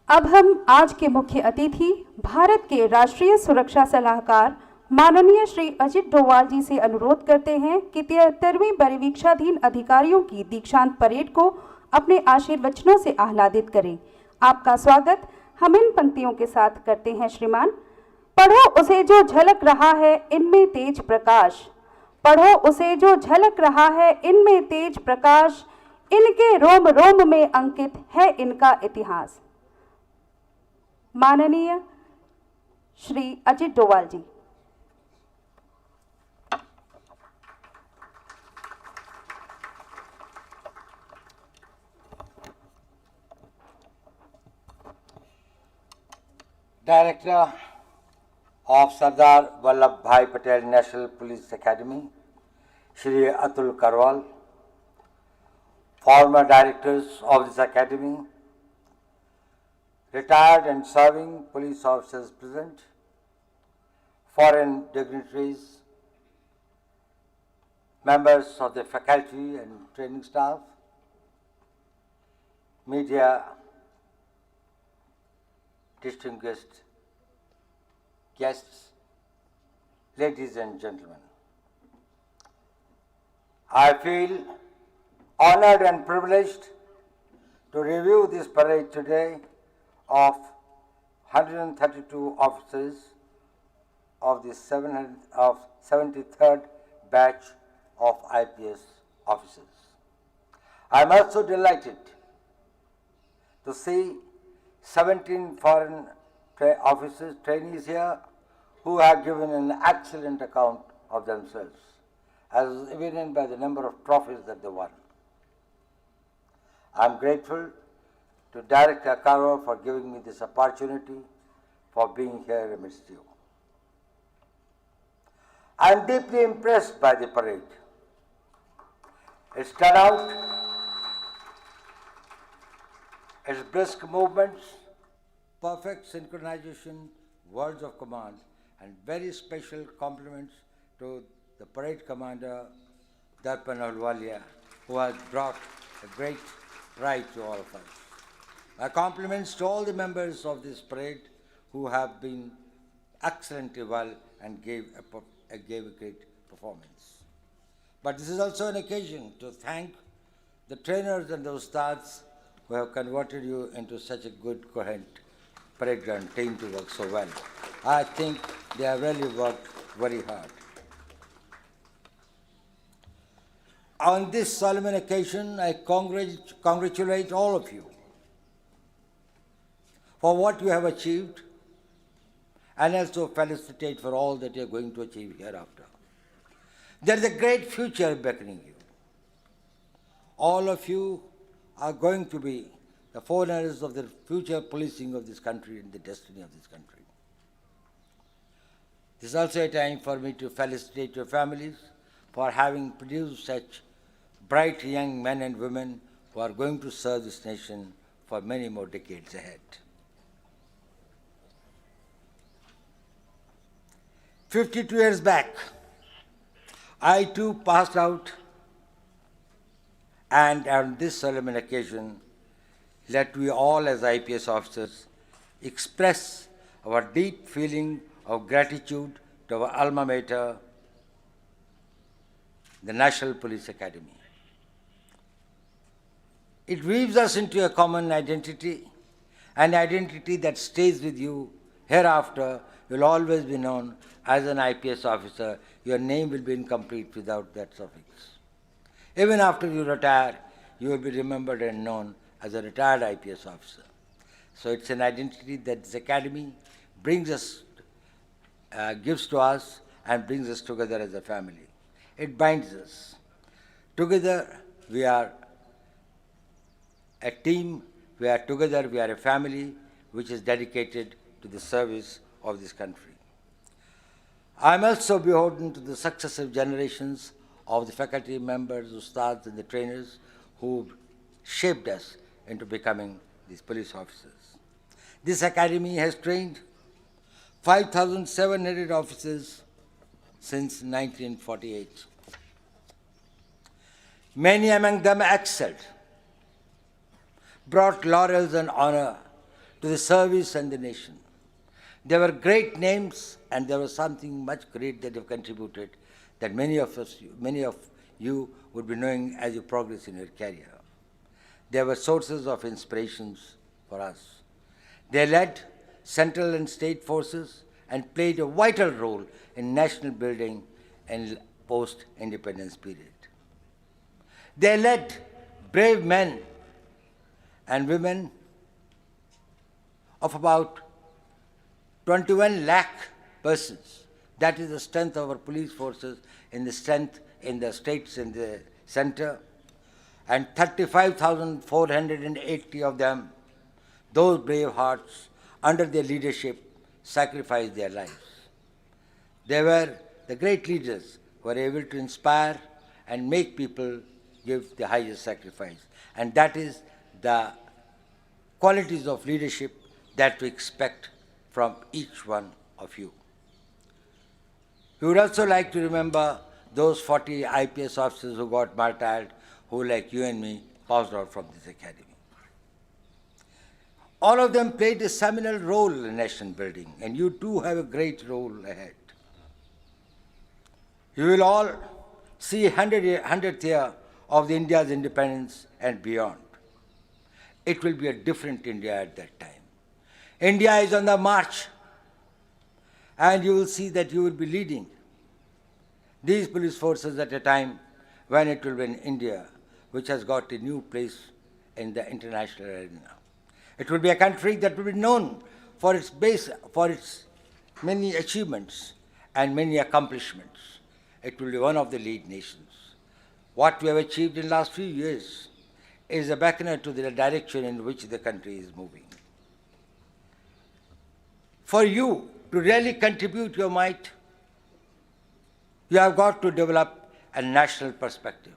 अब हम आज के मुख्य अतिथि भारत के राष्ट्रीय सुरक्षा सलाहकार माननीय श्री अजित डोवाल जी से अनुरोध करते हैं कि 73वीं परिवीक्षाधीन अधिकारियों की दीक्षांत परेड को अपने आशीर्वचनों से आह्लादित करें। आपका स्वागत हम इन पंक्तियों के साथ करते हैं। श्रीमान, पढ़ो उसे जो झलक रहा है इनमें तेज प्रकाश, पढ़ो उसे जो झलक रहा है इनमें तेज प्रकाश, इनके रोम रोम में अंकित है इनका इतिहास। माननीय श्री अजित डोवाल जी। Director of Sardar Vallabhbhai Patel National Police Academy, Shri Atul Karwal, former directors of this academy, retired and serving police officers present, foreign dignitaries, members of the faculty and training staff, media, distinguished guests, ladies and gentlemen. I feel honored and privileged to review this parade today of 132 officers of the 73rd batch of IPS officers. I am also delighted to see 17 foreign officers, trainees here, who have given an excellent account of themselves, as is evident by the number of trophies that they won. I am grateful to Director Karwal for giving me this opportunity for being here amidst you. I am deeply impressed by the parade. Its turnout, its brisk movements, perfect synchronization, words of command, and very special compliments to the parade commander, Darpan Ahluwalia, who has brought a great pride to all of us. My compliments to all the members of this parade who have been excellently well and gave a great performance. But this is also an occasion to thank the trainers and the ustads who have converted you into such a good, coherent parade ground team to work so well. I think they have really worked very hard. On this solemn occasion, I congratulate all of you for what you have achieved, and also felicitate for all that you are going to achieve hereafter. There is a great future beckoning you. All of you are going to be the forerunners of the future policing of this country and the destiny of this country. This is also a time for me to felicitate your families for having produced such bright young men and women who are going to serve this nation for many more decades ahead. 52 years back, I too passed out, and on this solemn occasion, let we all as IPS officers express our deep feeling of gratitude to our alma mater, the National Police Academy. It weaves us into a common identity, an identity that stays with you hereafter. You will always be known as an IPS officer. Your name will be incomplete without that suffix. Even after you retire, you will be remembered and known as a retired IPS officer. So it's an identity that this academy brings us, gives to us, and brings us together as a family. It binds us. Together we are a team, we are together, we are a family which is dedicated to the service of this country. I am also beholden to the successive generations of the faculty members, ustads, and the trainers who shaped us into becoming these police officers. This academy has trained 5,700 officers since 1948. Many among them excelled, brought laurels and honor to the service and the nation. There were great names, and there was something much great that have contributed that many of you would be knowing as you progress in your career. They were sources of inspirations for us. They led central and state forces and played a vital role in national building in post-independence period. They led brave men and women of about 21 lakh persons. That is the strength of our police forces in the strength in the states in the center. And 35,480 of them, those brave hearts, under their leadership, sacrificed their lives. They were the great leaders who were able to inspire and make people give the highest sacrifice. And that is the qualities of leadership that we expect from each one of you. We would also like to remember those 40 IPS officers who got martyred, who, like you and me, passed out from this academy. All of them played a seminal role in nation building, and you too have a great role ahead. You will all see 100th year of the India's independence and beyond. It will be a different India at that time. India is on the march, and you will see that you will be leading these police forces at a time when it will be in India, which has got a new place in the international arena. It will be a country that will be known for its many achievements and many accomplishments. It will be one of the lead nations. What we have achieved in the last few years is a beckoner to the direction in which the country is moving. For you to really contribute your might, you have got to develop a national perspective.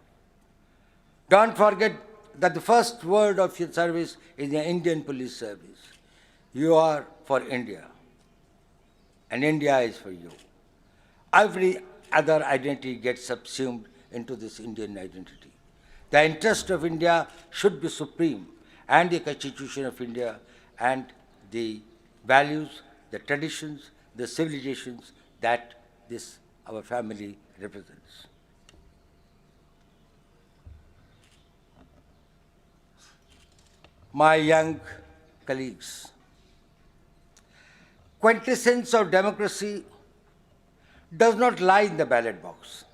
Don't forget that the first word of your service is the Indian Police Service. You are for India, and India is for you. Every other identity gets subsumed into this Indian identity. The interest of India should be supreme, and the Constitution of India and the values, the traditions, the civilizations that our family represents. My young colleagues, quintessence of democracy does not lie in the ballot box.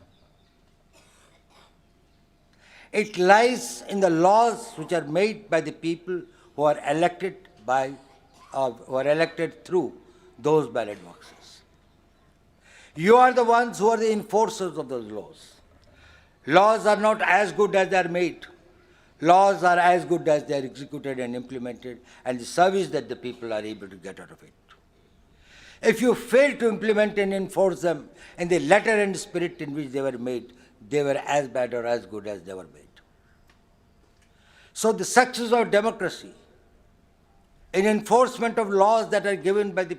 It lies in the laws which are made by the people who are elected through those ballot boxes. You are the ones who are the enforcers of those laws. Laws are not as good as they are made. Laws are as good as they are executed and implemented, and the service that the people are able to get out of it. If you fail to implement and enforce them in the letter and spirit in which they were made, they were as bad or as good as they were made. So the success of democracy in enforcement of laws that is given by the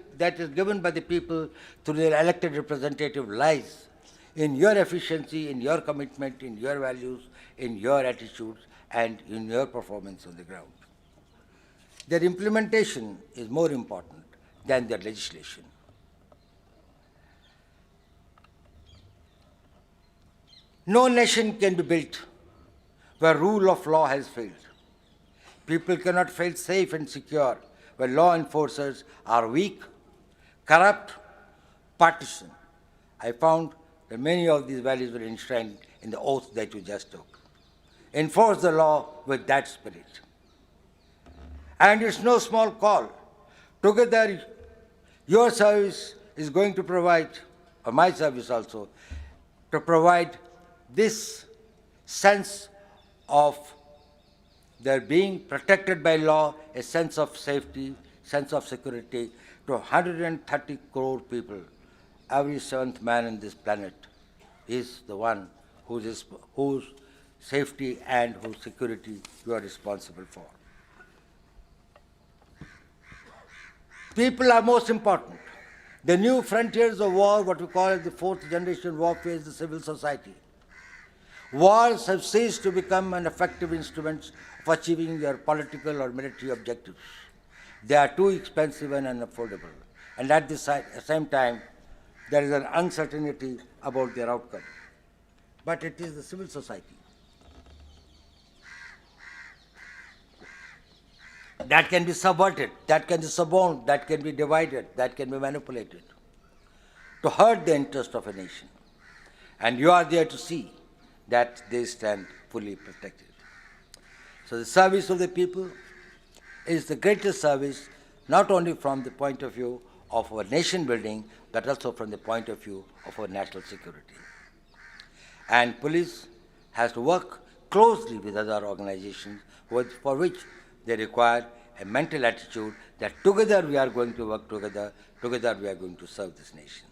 people through their elected representative lies in your efficiency, in your commitment, in your values, in your attitudes, and in your performance on the ground. Their implementation is more important than their legislation. No nation can be built where rule of law has failed. People cannot feel safe and secure where law enforcers are weak, corrupt, partisan. I found that many of these values were enshrined in the oath that you just took. Enforce the law with that spirit. And it's no small call. Together, your service is going to provide, or my service also, to provide this sense of their being protected by law, a sense of safety, sense of security to 130 crore people. Every seventh man on this planet is the one whose safety and whose security you are responsible for. People are most important. The new frontiers of war, what we call as the fourth generation warfare, is the civil society. Wars have ceased to become an effective instrument of achieving their political or military objectives. They are too expensive and unaffordable. And at the same time, there is an uncertainty about their outcome. But it is the civil society that can be subverted, that can be suborned, that can be divided, that can be manipulated to hurt the interest of a nation. And you are there to see that they stand fully protected. So the service of the people is the greatest service, not only from the point of view of our nation building, but also from the point of view of our national security. And police has to work closely with other organizations for which they require a mental attitude that together we are going to work together, together we are going to serve this nation.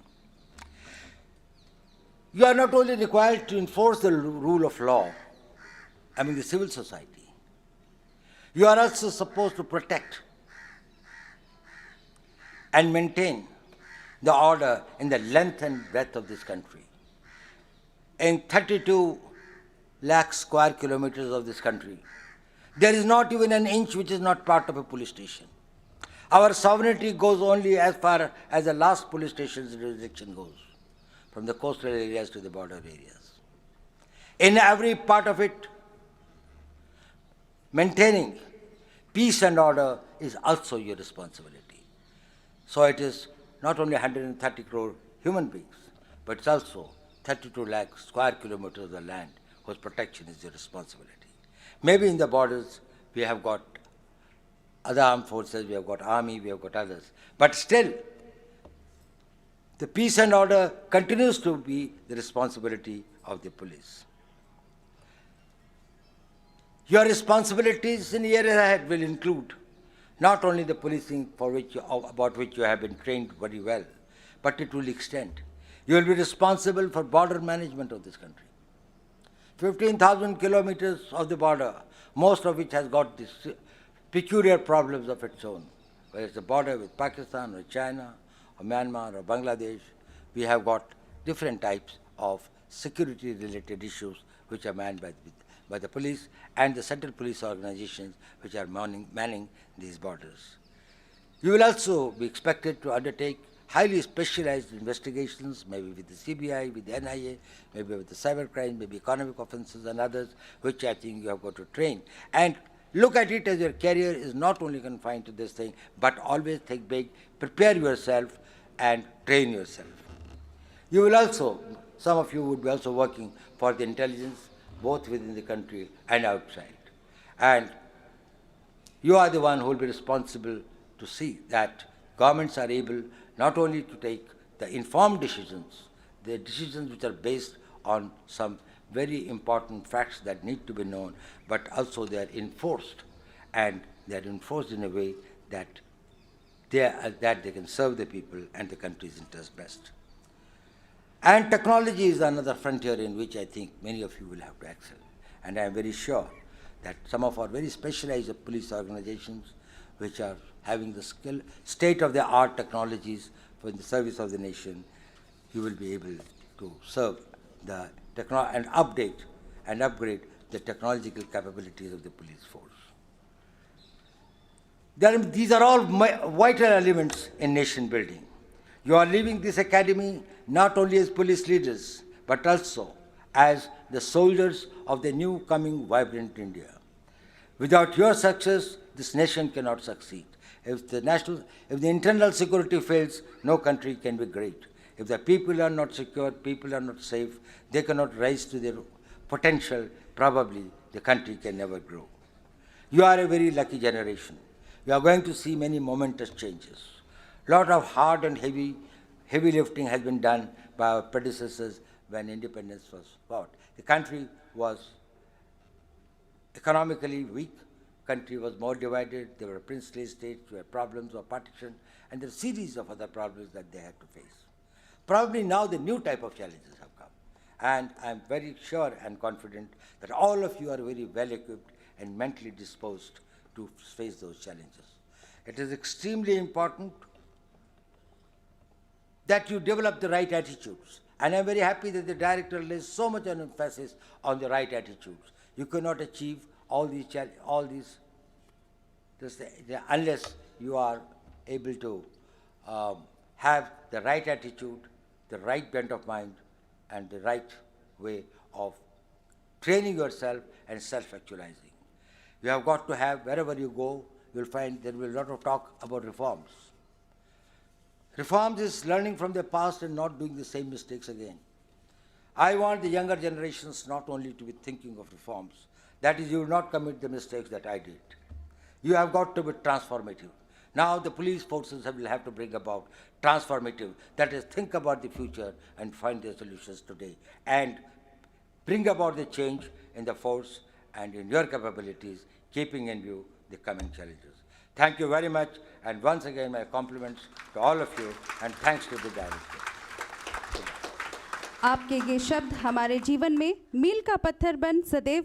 You are not only required to enforce the rule of law among the civil society, you are also supposed to protect and maintain the order in the length and breadth of this country. In 32 lakh square kilometers of this country, there is not even an inch which is not part of a police station. Our sovereignty goes only as far as the last police station's jurisdiction goes, from the coastal areas to the border areas. In every part of it, maintaining peace and order is also your responsibility. So it is not only 130 crore human beings, but it's also 32 lakh square kilometers of land whose protection is your responsibility. Maybe in the borders we have got other armed forces, we have got army, we have got others, but still the peace and order continues to be the responsibility of the police. Your responsibilities in the year ahead will include not only the policing about which you have been trained very well, but it will extend. You will be responsible for border management of this country. 15,000 kilometers of the border, most of which has got these peculiar problems of its own. Whether it's the border with Pakistan or China or Myanmar or Bangladesh, we have got different types of security-related issues which are manned by the police and the central police organizations which are manning these borders. You will also be expected to undertake highly specialized investigations, maybe with the CBI, with the NIA, maybe with the cybercrime, maybe economic offenses and others, which I think you have got to train. And look at it as your career is not only confined to this thing, but always think big, prepare yourself and train yourself. You will also, some of you would be also working for the intelligence, both within the country and outside. And you are the one who will be responsible to see that governments are able not only to take the informed decisions, the decisions which are based on some very important facts that need to be known, but also they are enforced, and they are enforced in a way that they can serve the people and the country's interest best. And technology is another frontier in which I think many of you will have to excel. And I am very sure that some of our very specialized police organizations which are having the skill, state-of-the-art technologies for the service of the nation, you will be able to serve the and update and upgrade the technological capabilities of the police force. These are all vital elements in nation building. You are leaving this academy not only as police leaders, but also as the soldiers of the new coming vibrant India. Without your success, this nation cannot succeed. If the internal security fails, no country can be great. If the people are not secure, people are not safe, they cannot rise to their potential, probably the country can never grow. You are a very lucky generation. You are going to see many momentous changes. A lot of hard and heavy lifting has been done by our predecessors when independence was fought. The country was economically weak, country was more divided, there were princely states, there were problems of partition, and there were a series of other problems that they had to face. Probably now the new type of challenges have come, and I am very sure and confident that all of you are very well equipped and mentally disposed to face those challenges. It is extremely important that you develop the right attitudes. And I am very happy that the director lays so much an emphasis on the right attitudes. You cannot achieve all these unless you are able to have the right attitude, the right bent of mind, and the right way of training yourself and self-actualizing. You have got to have, wherever you go, you'll find there will be a lot of talk about reforms. Reforms is learning from the past and not doing the same mistakes again. I want the younger generations not only to be thinking of reforms, that is, you will not commit the mistakes that I did. You have got to be transformative. Now the police forces will have to bring about transformative, that is, think about the future and find the solutions today, and bring about the change in the force and in your capabilities, keeping in view the coming challenges. Thank you very much, and once again my compliments to all of you, and thanks to the director. आपके ये शब्द हमारे जीवन में मील का पत्थर बन सदैव